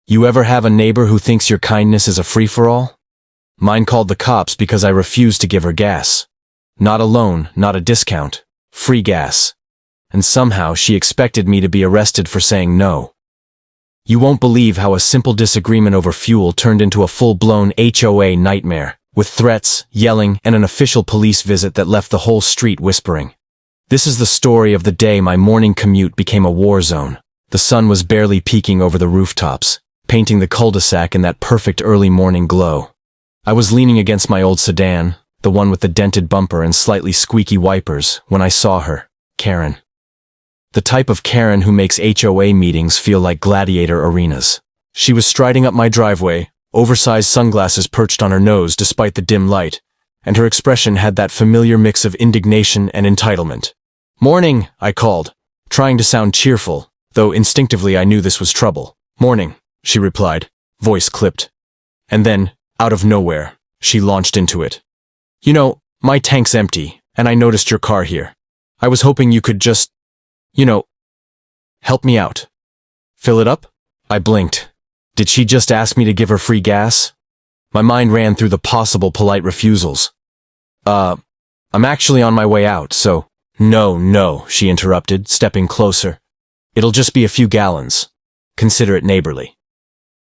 You ever have a neighbor who thinks your kindness is a free-for-all? Mine called the cops because I refused to give her gas. Not a loan, not a discount. Free gas. And somehow she expected me to be arrested for saying no. You won't believe how a simple disagreement over fuel turned into a full-blown HOA nightmare, with threats, yelling, and an official police visit that left the whole street whispering. This is the story of the day my morning commute became a war zone. The sun was barely peeking over the rooftops, painting the cul-de-sac in that perfect early morning glow. I was leaning against my old sedan, the one with the dented bumper and slightly squeaky wipers, when I saw her, Karen. The type of Karen who makes HOA meetings feel like gladiator arenas. She was striding up my driveway, oversized sunglasses perched on her nose despite the dim light, and her expression had that familiar mix of indignation and entitlement. "Morning," I called, trying to sound cheerful, though instinctively I knew this was trouble. "Morning," she replied, voice clipped. And then, out of nowhere, she launched into it. "You know, my tank's empty, and I noticed your car here. I was hoping you could just, help me out." "Fill it up?" I blinked. Did she just ask me to give her free gas? My mind ran through the possible polite refusals. I'm actually on my way out, so—" No, she interrupted, stepping closer. "It'll just be a few gallons. Consider it neighborly."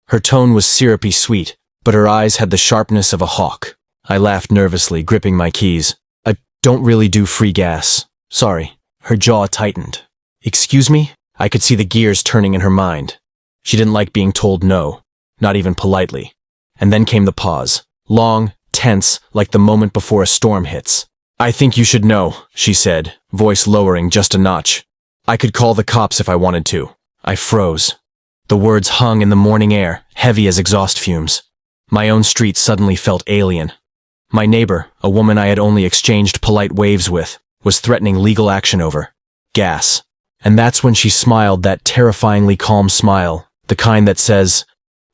Her tone was syrupy sweet, but her eyes had the sharpness of a hawk. I laughed nervously, gripping my keys. "I don't really do free gas. Sorry." Her jaw tightened. "Excuse me?" I could see the gears turning in her mind. She didn't like being told no, not even politely. And then came the pause. Long, tense, like the moment before a storm hits. "I think you should know," she said, voice lowering just a notch. "I could call the cops if I wanted to." I froze. The words hung in the morning air, heavy as exhaust fumes. My own street suddenly felt alien. My neighbor, a woman I had only exchanged polite waves with, was threatening legal action over gas. And that's when she smiled, that terrifyingly calm smile, the kind that says,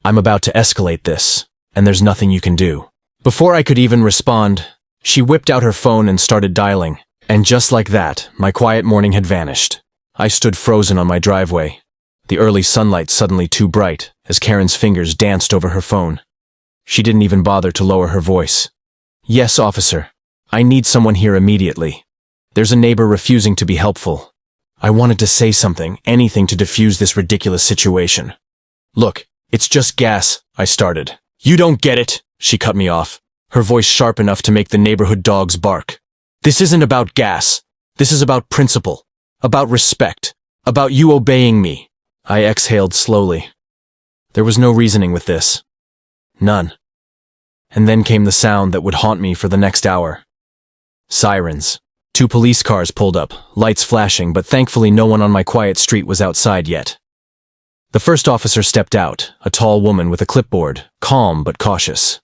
"I'm about to escalate this, and there's nothing you can do." Before I could even respond, she whipped out her phone and started dialing, and just like that, my quiet morning had vanished. I stood frozen on my driveway, the early sunlight suddenly too bright, as Karen's fingers danced over her phone. She didn't even bother to lower her voice. "Yes, officer. I need someone here immediately. There's a neighbor refusing to be helpful." I wanted to say something, anything to defuse this ridiculous situation. "Look, it's just gas," I started. "You don't get it," she cut me off, her voice sharp enough to make the neighborhood dogs bark. "This isn't about gas. This is about principle, about respect, about you obeying me." I exhaled slowly. There was no reasoning with this. None. And then came the sound that would haunt me for the next hour. Sirens. 2 police cars pulled up, lights flashing, but thankfully no one on my quiet street was outside yet. The first officer stepped out, a tall woman with a clipboard, calm but cautious.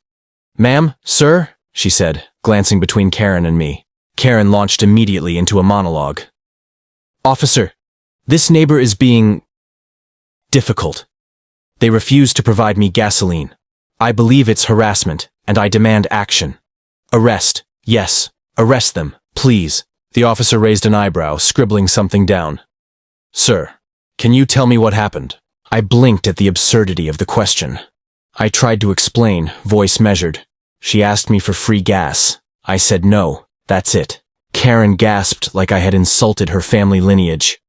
"Ma'am, sir," she said, glancing between Karen and me. Karen launched immediately into a monologue. "Officer, this neighbor is being difficult. They refuse to provide me gasoline. I believe it's harassment, and I demand action. Arrest, yes, arrest them, please." The officer raised an eyebrow, scribbling something down. "Sir, can you tell me what happened?" I blinked at the absurdity of the question. I tried to explain, voice measured. She asked me for free gas. I said no, that's it. Karen gasped like I had insulted her family lineage.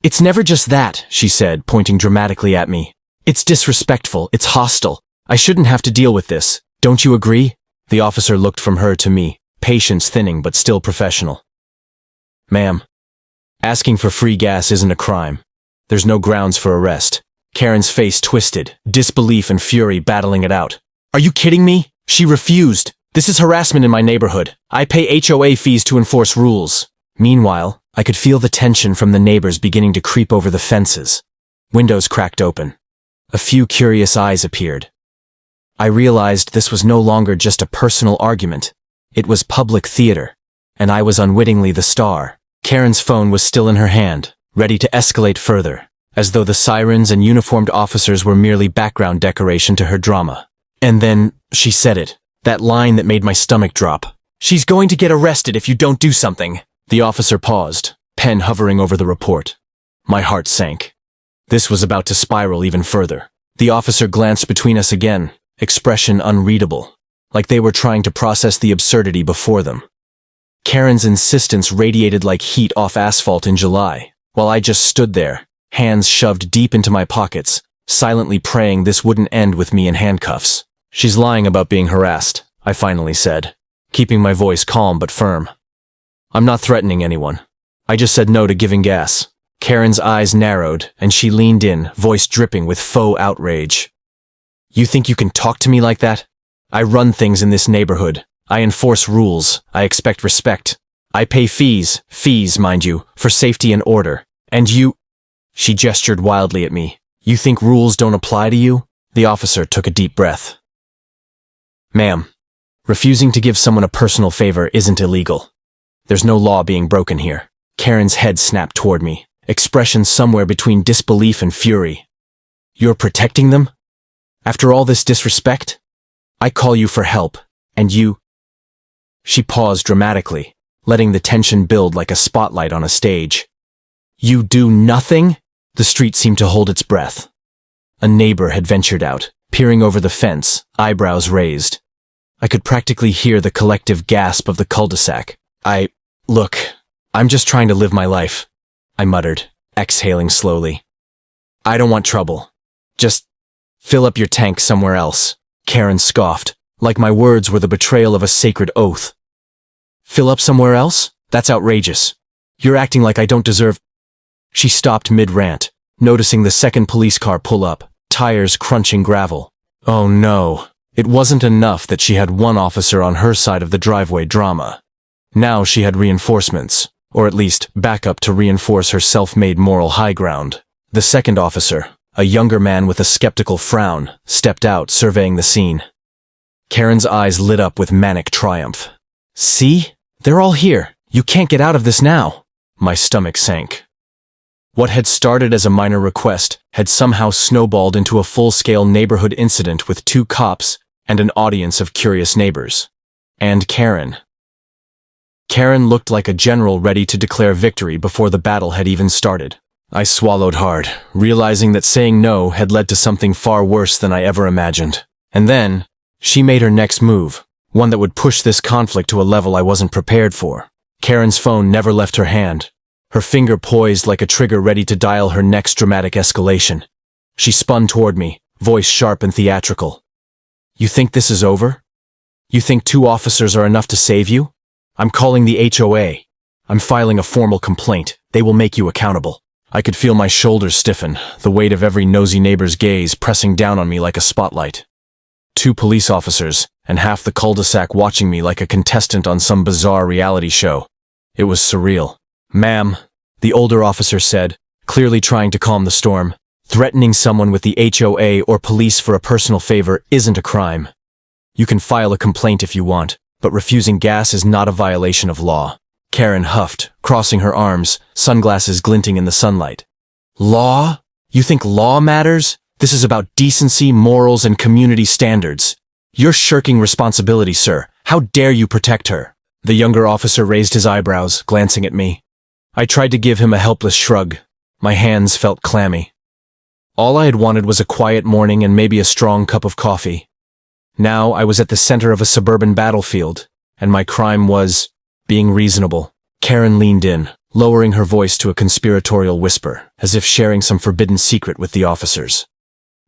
"It's never just that," she said, pointing dramatically at me. "It's disrespectful, it's hostile. I shouldn't have to deal with this. Don't you agree?" The officer looked from her to me, patience thinning but still professional. "Ma'am, asking for free gas isn't a crime. There's no grounds for arrest." Karen's face twisted, disbelief and fury battling it out. "Are you kidding me? She refused. This is harassment in my neighborhood. I pay HOA fees to enforce rules." Meanwhile, I could feel the tension from the neighbors beginning to creep over the fences. Windows cracked open. A few curious eyes appeared. I realized this was no longer just a personal argument. It was public theater, and I was unwittingly the star. Karen's phone was still in her hand, ready to escalate further, as though the sirens and uniformed officers were merely background decoration to her drama. And then, she said it, that line that made my stomach drop. "She's going to get arrested if you don't do something." The officer paused, pen hovering over the report. My heart sank. This was about to spiral even further. The officer glanced between us again, expression unreadable, like they were trying to process the absurdity before them. Karen's insistence radiated like heat off asphalt in July, while I just stood there, hands shoved deep into my pockets, silently praying this wouldn't end with me in handcuffs. "She's lying about being harassed," I finally said, keeping my voice calm but firm. "I'm not threatening anyone. I just said no to giving gas." Karen's eyes narrowed, and she leaned in, voice dripping with faux outrage. "You think you can talk to me like that? I run things in this neighborhood. I enforce rules. I expect respect. I pay fees, mind you, for safety and order. And you—" She gestured wildly at me. "You think rules don't apply to you?" The officer took a deep breath. "Ma'am, refusing to give someone a personal favor isn't illegal. There's no law being broken here." Karen's head snapped toward me, expression somewhere between disbelief and fury. "You're protecting them? After all this disrespect? I call you for help, and you—" She paused dramatically, letting the tension build like a spotlight on a stage. "You do nothing?" The street seemed to hold its breath. A neighbor had ventured out, peering over the fence, eyebrows raised. I could practically hear the collective gasp of the cul-de-sac. Look, I'm just trying to live my life," I muttered, exhaling slowly. "I don't want trouble. Just fill up your tank somewhere else." Karen scoffed, like my words were the betrayal of a sacred oath. "Fill up somewhere else? That's outrageous. You're acting like I don't deserve—" She stopped mid-rant, noticing the second police car pull up, tires crunching gravel. Oh no, it wasn't enough that she had one officer on her side of the driveway drama. Now she had reinforcements, or at least backup to reinforce her self-made moral high ground. The second officer, a younger man with a skeptical frown, stepped out, surveying the scene. Karen's eyes lit up with manic triumph. "See? They're all here. You can't get out of this now." My stomach sank. What had started as a minor request had somehow snowballed into a full-scale neighborhood incident with 2 cops and an audience of curious neighbors. And Karen. Karen looked like a general ready to declare victory before the battle had even started. I swallowed hard, realizing that saying no had led to something far worse than I ever imagined. And then, she made her next move, one that would push this conflict to a level I wasn't prepared for. Karen's phone never left her hand, her finger poised like a trigger ready to dial her next dramatic escalation. She spun toward me, voice sharp and theatrical. "You think this is over? You think 2 officers are enough to save you? I'm calling the HOA. I'm filing a formal complaint. They will make you accountable." I could feel my shoulders stiffen, the weight of every nosy neighbor's gaze pressing down on me like a spotlight. 2 police officers, and half the cul-de-sac watching me like a contestant on some bizarre reality show. It was surreal. "Ma'am," the older officer said, clearly trying to calm the storm, "threatening someone with the HOA or police for a personal favor isn't a crime. You can file a complaint if you want, but refusing gas is not a violation of law." Karen huffed, crossing her arms, sunglasses glinting in the sunlight. "Law? You think law matters? This is about decency, morals, and community standards. You're shirking responsibility, sir. How dare you protect her?" The younger officer raised his eyebrows, glancing at me. I tried to give him a helpless shrug. My hands felt clammy. All I had wanted was a quiet morning and maybe a strong cup of coffee. Now I was at the center of a suburban battlefield, and my crime was being reasonable. Karen leaned in, lowering her voice to a conspiratorial whisper, as if sharing some forbidden secret with the officers.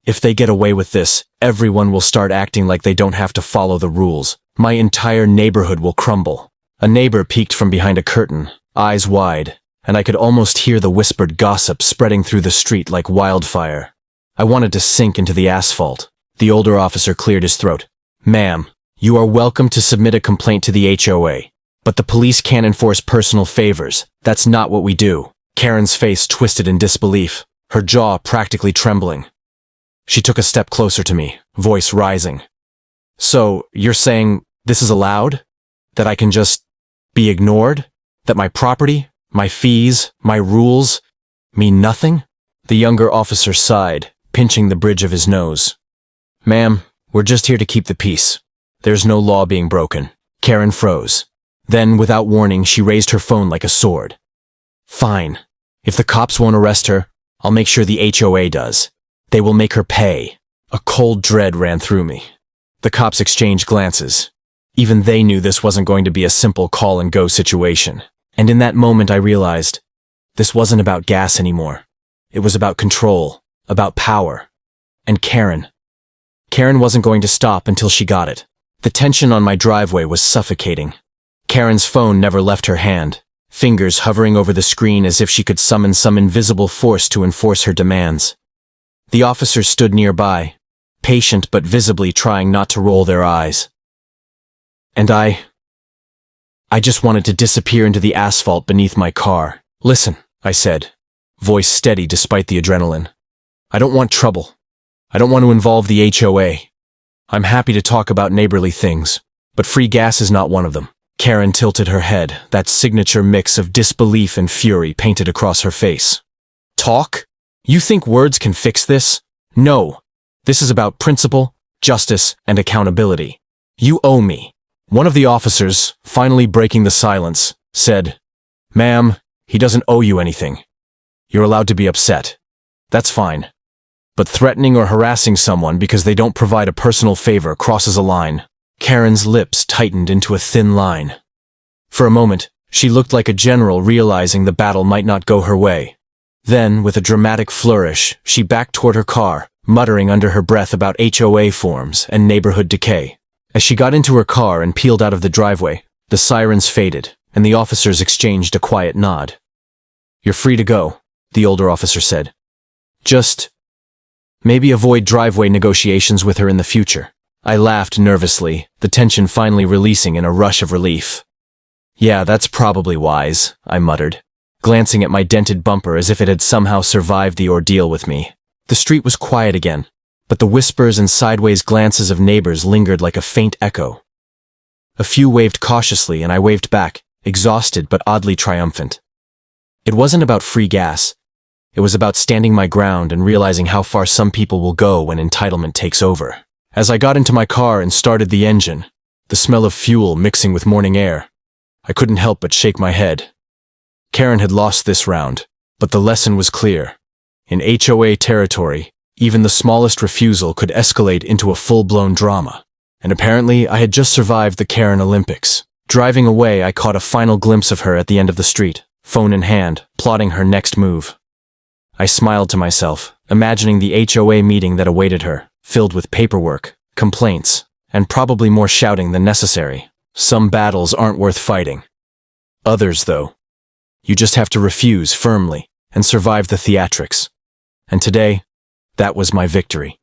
"If they get away with this, everyone will start acting like they don't have to follow the rules. My entire neighborhood will crumble." A neighbor peeked from behind a curtain, eyes wide, and I could almost hear the whispered gossip spreading through the street like wildfire. I wanted to sink into the asphalt. The older officer cleared his throat. "Ma'am, you are welcome to submit a complaint to the HOA. But the police can't enforce personal favors. That's not what we do." Karen's face twisted in disbelief, her jaw practically trembling. She took a step closer to me, voice rising. "So, you're saying this is allowed? That I can just be ignored? That my property, my fees, my rules mean nothing?" The younger officer sighed, pinching the bridge of his nose. "Ma'am, we're just here to keep the peace. There's no law being broken." Karen froze. Then, without warning, she raised her phone like a sword. "Fine. If the cops won't arrest her, I'll make sure the HOA does. They will make her pay." A cold dread ran through me. The cops exchanged glances. Even they knew this wasn't going to be a simple call-and-go situation. And in that moment I realized, this wasn't about gas anymore. It was about control, about power. And Karen. Karen wasn't going to stop until she got it. The tension on my driveway was suffocating. Karen's phone never left her hand, fingers hovering over the screen as if she could summon some invisible force to enforce her demands. The officers stood nearby, patient but visibly trying not to roll their eyes. And I just wanted to disappear into the asphalt beneath my car. "Listen," I said, voice steady despite the adrenaline. "I don't want trouble. I don't want to involve the HOA. I'm happy to talk about neighborly things, but free gas is not one of them." Karen tilted her head, that signature mix of disbelief and fury painted across her face. "Talk? You think words can fix this? No. This is about principle, justice, and accountability. You owe me." One of the officers, finally breaking the silence, said, "Ma'am, he doesn't owe you anything. You're allowed to be upset. That's fine. But threatening or harassing someone because they don't provide a personal favor crosses a line." Karen's lips tightened into a thin line. For a moment, she looked like a general realizing the battle might not go her way. Then, with a dramatic flourish, she backed toward her car, muttering under her breath about HOA forms and neighborhood decay. As she got into her car and peeled out of the driveway, the sirens faded, and the officers exchanged a quiet nod. "You're free to go," the older officer said. "Just maybe avoid driveway negotiations with her in the future." I laughed nervously, the tension finally releasing in a rush of relief. "Yeah, that's probably wise," I muttered, glancing at my dented bumper as if it had somehow survived the ordeal with me. The street was quiet again, but the whispers and sideways glances of neighbors lingered like a faint echo. A few waved cautiously, and I waved back, exhausted but oddly triumphant. It wasn't about free gas. It was about standing my ground and realizing how far some people will go when entitlement takes over. As I got into my car and started the engine, the smell of fuel mixing with morning air, I couldn't help but shake my head. Karen had lost this round, but the lesson was clear. In HOA territory, even the smallest refusal could escalate into a full-blown drama. And apparently, I had just survived the Karen Olympics. Driving away, I caught a final glimpse of her at the end of the street, phone in hand, plotting her next move. I smiled to myself, imagining the HOA meeting that awaited her, filled with paperwork, complaints, and probably more shouting than necessary. Some battles aren't worth fighting. Others, though, you just have to refuse firmly and survive the theatrics. And today, that was my victory.